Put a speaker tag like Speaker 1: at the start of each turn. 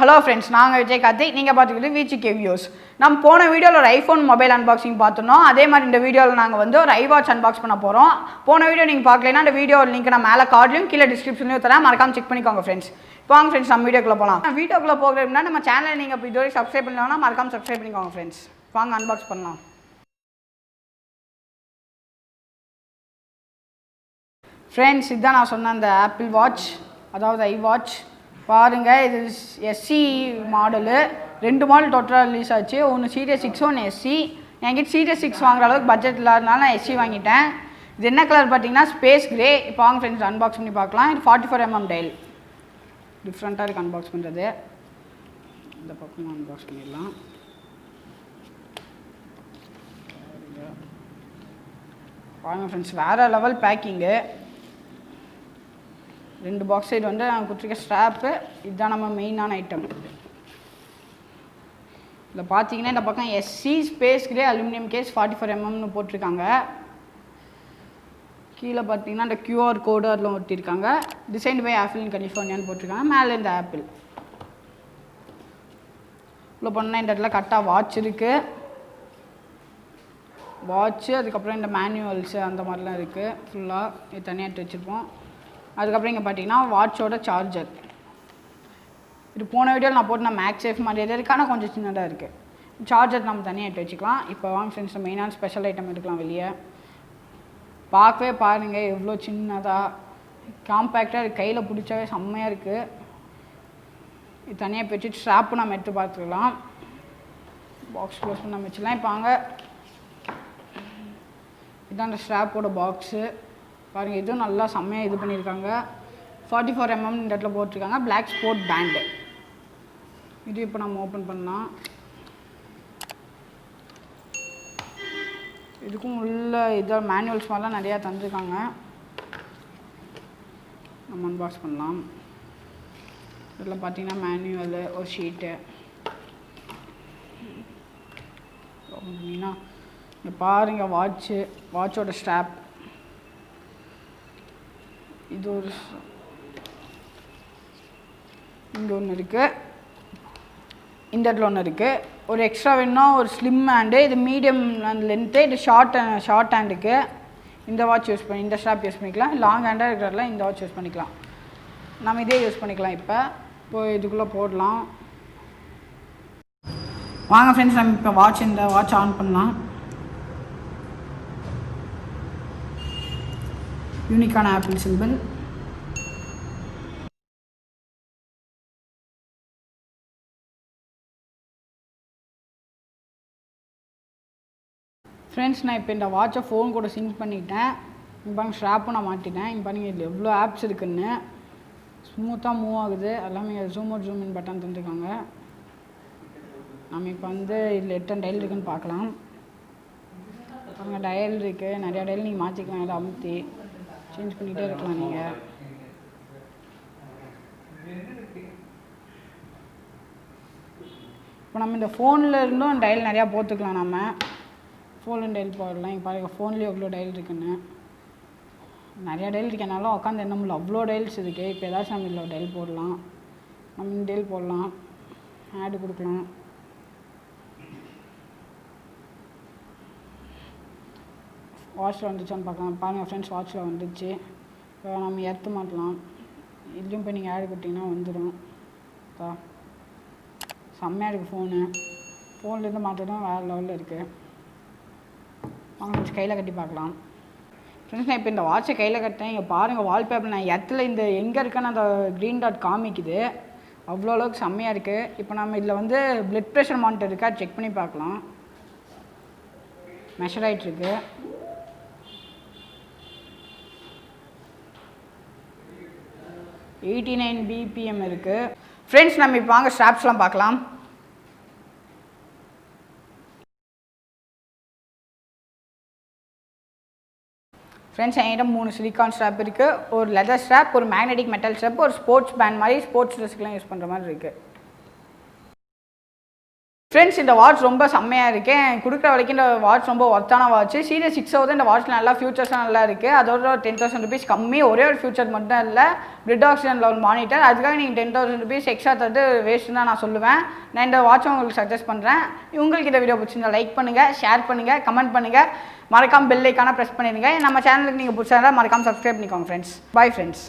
Speaker 1: Hello friends, நாங்க விஜய் கார்த்திக் நீங்க பாத்துக்கிட்டு VGK Views. நம்ம போன வீடியோல ஒரு ஐபோன் மொபைல் அன்பாக்சிங் பார்த்தோம். அதே மாதிரி இந்த வீடியோல நாங்க வந்து ஒரு iWatch அன்பாக்ஸ் பண்ண போறோம். போன வீடியோ நீங்க பார்க்கலைனா அந்த வீடியோ லிங்க் நான் மேல கார்ட்லயும் கீழ டிஸ்கிரிப்ஷன்லயும் தரேன். மறக்காம செக் பண்ணிக்கோங்க friends. இப்போ வாங்க friends நம்ம வீடியோக்குள்ள போலாம். வீடியோக்குள்ள போறதுக்கு முன்னாடி நம்ம சேனலை நீங்க இதுவரை சப்ஸ்கிரைப் பண்ணலனா மறக்காம சப்ஸ்கிரைப் பண்ணிக்கோங்க friends. வாங்க அன்பாக்ஸ் பண்ணலாம். Friends, இதான் நான் சொன்ன அந்த Apple Watch, அதாவது iWatch பாருங்க. இது SE மாடலு. ரெண்டு மாடல் டோட்டலாக ரிலீஸ் ஆச்சு. ஒன்று சீரியஸ் 6, ஒன்று SE. என்கிட்ட சீரியஸ் 6 வாங்குற அளவுக்கு பட்ஜெட் இல்லாதனால நான் SE வாங்கிட்டேன். இது என்ன கலர் பார்த்தீங்கன்னா ஸ்பேஸ் கிரே. இப்போ வாங்க ஃப்ரெண்ட்ஸ் அன்பாக்ஸ் பண்ணி பார்க்கலாம். இது 44mm டைல். டிஃப்ரெண்ட்டாக இருக்குது அன்பாக்ஸ் பண்ணுறது. இந்த பக்கம் அன்பாக்ஸ் பண்ணிடலாம். பாருங்க ஃப்ரெண்ட்ஸ், வேறு லெவல் பேக்கிங்கு. ரெண்டு பாக்ஸ் சைடு வந்து நாங்கள் கொடுத்துருக்க ஸ்ட்ராப்பு. இதுதான் நம்ம மெயினான ஐட்டம். இதில் பார்த்தீங்கன்னா இந்த பக்கம் SE space grey aluminium case 44mm போட்டிருக்காங்க. கீழே பார்த்தீங்கன்னா இந்த QR கோடு அதில் ஒட்டியிருக்காங்க. டிசைன் பை ஆப்பிள் இன் கலிஃபோர்னியான்னு போட்டிருக்காங்க. மேலே இந்த ஆப்பிள் இவ்வளோ பண்ணால் இந்த இடத்துல கரெக்டாக வாட்ச் இருக்குது. வாட்ச்சு, அதுக்கப்புறம் இந்த மேனுவல்ஸு அந்த மாதிரிலாம் இருக்குது. ஃபுல்லாக இது தனியாக எடுத்து வச்சுருப்போம். அதுக்கப்புறம் இங்கே பார்த்தீங்கன்னா வாட்சோட சார்ஜர். இது போன வீடியோவில் நான் போட்டு மேக்ஸ் சேஃப் மாதிரி எது இருக்குது, ஆனால் கொஞ்சம் சின்னதாக இருக்குது. சார்ஜர் நம்ம தனியாக எடுத்து வச்சுக்கலாம். இப்போ வாங்க ஃப்ரெண்ட்ஸ் மெயினான ஸ்பெஷல் ஐட்டம் எடுக்கலாம் வெளியே. பார்க்கவே பாருங்கள் எவ்வளோ சின்னதாக காம்பேக்டாக இது கையில் பிடிச்சாவே செம்மையாக இருக்குது. இது தனியாக வச்சுட்டு ஸ்ட்ராப்பு நம்ம எடுத்து பார்த்துக்கலாம். பாக்ஸ் க்ளோஸ் பண்ணி நம்ம வச்சுக்கலாம். இப்போ வாங்க, இதுதான் அந்த ஸ்ட்ராப்போட பாக்ஸு. பாருங்கள், இதுவும் நல்லா செம்மையாக இது பண்ணியிருக்காங்க. 44mm இந்த இடத்துல போட்டிருக்காங்க. Black sport band. இது இப்போ நம்ம ஓப்பன் பண்ணலாம். இதுக்கும் உள்ள இதோட மேனுவல்ஸ் மாதிரிலாம் நிறையா தந்துருக்காங்க. நம்ம அன்பாக்ஸ் பண்ணலாம். இதில் பார்த்தீங்கன்னா மேனுவலு, ஒரு ஷீட்டு. ஓப்பன் பண்ணிங்கன்னா இங்கே பாருங்கள் வாட்சோட ஸ்ட்ராப். இது ஒரு இங்கே ஒன்று இருக்குது, இந்த இடத்துல ஒன்று இருக்குது. ஒரு எக்ஸ்ட்ரா வேணும்னா ஒரு ஸ்லிம் ஹேண்டு, இது மீடியம் அந்த லென்த்து, இது ஷார்ட் ஹேண்டுக்கு இந்த வாட்ச் யூஸ் பண்ணி இந்த ஸ்ட்ராப் யூஸ் பண்ணிக்கலாம். லாங் ஹேண்டாக இருக்கிறதுல இந்த வாட்ச் யூஸ் பண்ணிக்கலாம். நம்ம இதே யூஸ் பண்ணிக்கலாம். இப்போ இதுக்குள்ளே போடலாம். வாங்க ஃப்ரெண்ட்ஸ், நம்ம இப்போ இந்த வாட்ச் ஆன் பண்ணலாம். யூனிக்கான ஆப்பிள் சிம்பிள். ஃப்ரெண்ட்ஸ், நான் இப்போ இந்த வாட்சை ஃபோன் கூட சிங்க் பண்ணிட்டேன். இங்கே பாருங்கள் ஸ்ட்ராப்பும் நான் மாட்டிட்டேன். இங்கே பாருங்கள் இதில் எவ்வளோ ஆப்ஸ் இருக்குதுன்னு. ஸ்மூத்தாக மூவ் ஆகுது. எல்லாமே ஜூம் இன் பட்டன் தந்துருக்காங்க. நம்ம இப்போ வந்து இதில் எத்தனை டைல் இருக்குதுன்னு பார்க்கலாம். பாருங்க, டயல் இருக்குது. நிறையா டயல் நீங்கள் மாற்றிக்கலாம். இதை அமுத்தி சேஞ்ச் பண்ணிகிட்டே இருக்கலாம் நீங்கள். இப்போ நம்ம இந்த ஃபோனில் இருந்தும் டயல் நிறையா போட்டுக்கலாம். நம்ம ஃபோனில் டயல் போடலாம். இங்கே பாருங்கள் ஃபோன்லேயே எவ்வளோ டயல் இருக்குன்னு. நிறையா டயல் இருக்கனால உட்காந்து என்ன முடியல, அவ்வளோ டயல்ஸ் இருக்குது. இப்போ ஏதாச்சும் நம்ம இதில் டயல் போடலாம். நம்ம இந்த டயல் போடலாம், ஆடு கொடுக்கலாம். வாட்சில் வந்துச்சான்னு பார்க்கலாம். பாருங்கள் ஃப்ரெண்ட்ஸ், வாட்சில் வந்துச்சு. இப்போ நம்ம எடுத்து மாட்டலாம். இதுலேயும் போய் நீங்கள் ஆடு கொடுத்தீங்கன்னா வந்துடும். செம்மையாக இருக்குது ஃபோனு. ஃபோன்லேருந்து மாற்றதும் வேறு லெவலில் இருக்குது. வாங்க கொஞ்சம் கையில் கட்டி பார்க்கலாம். ஃப்ரெண்ட்ஸ், நான் இப்போ இந்த வாட்சை கையில் கட்டேன். இங்கே பாருங்கள் வால்பேப்பர் நான் இடத்துல இந்த எங்கே இருக்குன்னு அந்த க்ரீன் டாட் காமிக்குது. அவ்வளோ அளவுக்கு செம்மையாக இருக்குது. இப்போ நம்ம இதில் வந்து பிளட் ப்ரெஷர் மானிட்டர் இருக்கா செக் பண்ணி பார்க்கலாம். மெஷர் ஆகிட்டுருக்கு. $89 BPM இருக்குது. ஃப்ரெண்ட்ஸ், நம்ம இப்போ வாங்க ஸ்ட்ராப்ஸ்லாம் பார்க்கலாம். ஃப்ரெண்ட்ஸ், என்கிட்ட 3 சிலிக்கான் ஸ்ட்ராப் இருக்குது. ஒரு லெதர் ஸ்ட்ராப், ஒரு மேக்னெட்டிக் மெட்டல் ஸ்ட்ராப், ஒரு ஸ்போர்ட்ஸ் பேண்ட் மாதிரி ஸ்போர்ட்ஸ் ட்ரெஸ்க்குலாம் யூஸ் பண்ணுற மாதிரி இருக்குது. ஃப்ரெண்ட்ஸ் இந்த வாட்ச் ரொம்ப செம்மையாக இருக்குது. கொடுக்குற வரைக்கும் இந்த வாட்ச் ரொம்ப ஒர்த்தான வாட்ச். சீரியஸ் 6,000 இந்த வாட்ச்சில் நல்லா ஃபியூச்சர்ஸ்லாம் நல்லா இருக்குது. அதோட 10,000 rupees கம்மி. ஒரே ஒரு ஃபியூச்சர் மட்டும் இல்லை, பிளட் ஆக்சிஜன் லெவல் மானிட்டர். அதுக்காக நீங்கள் 10,000 rupees எக்ஸ்ட்ரா தந்து வேஸ்ட்டு தான் நான் சொல்லுவேன். நான் இந்த வாட்சை உங்களுக்கு சஜஸ்ட் பண்ணுறேன். உங்களுக்கு இந்த வீடியோ பிடிச்சிருந்தா லைக் பண்ணுங்கள், ஷேர் பண்ணுங்கள், கமெண்ட் பண்ணுங்கள், மறக்காமல் பெல் ஐக்கான ப்ரெஸ் பண்ணிடுங்க. நம்ம சேனலுக்கு நீங்கள் பிடிச்சா மறக்காமல் சப்ஸ்கிரைப் பண்ணிக்கோங்க ஃப்ரெண்ட்ஸ். Bye friends.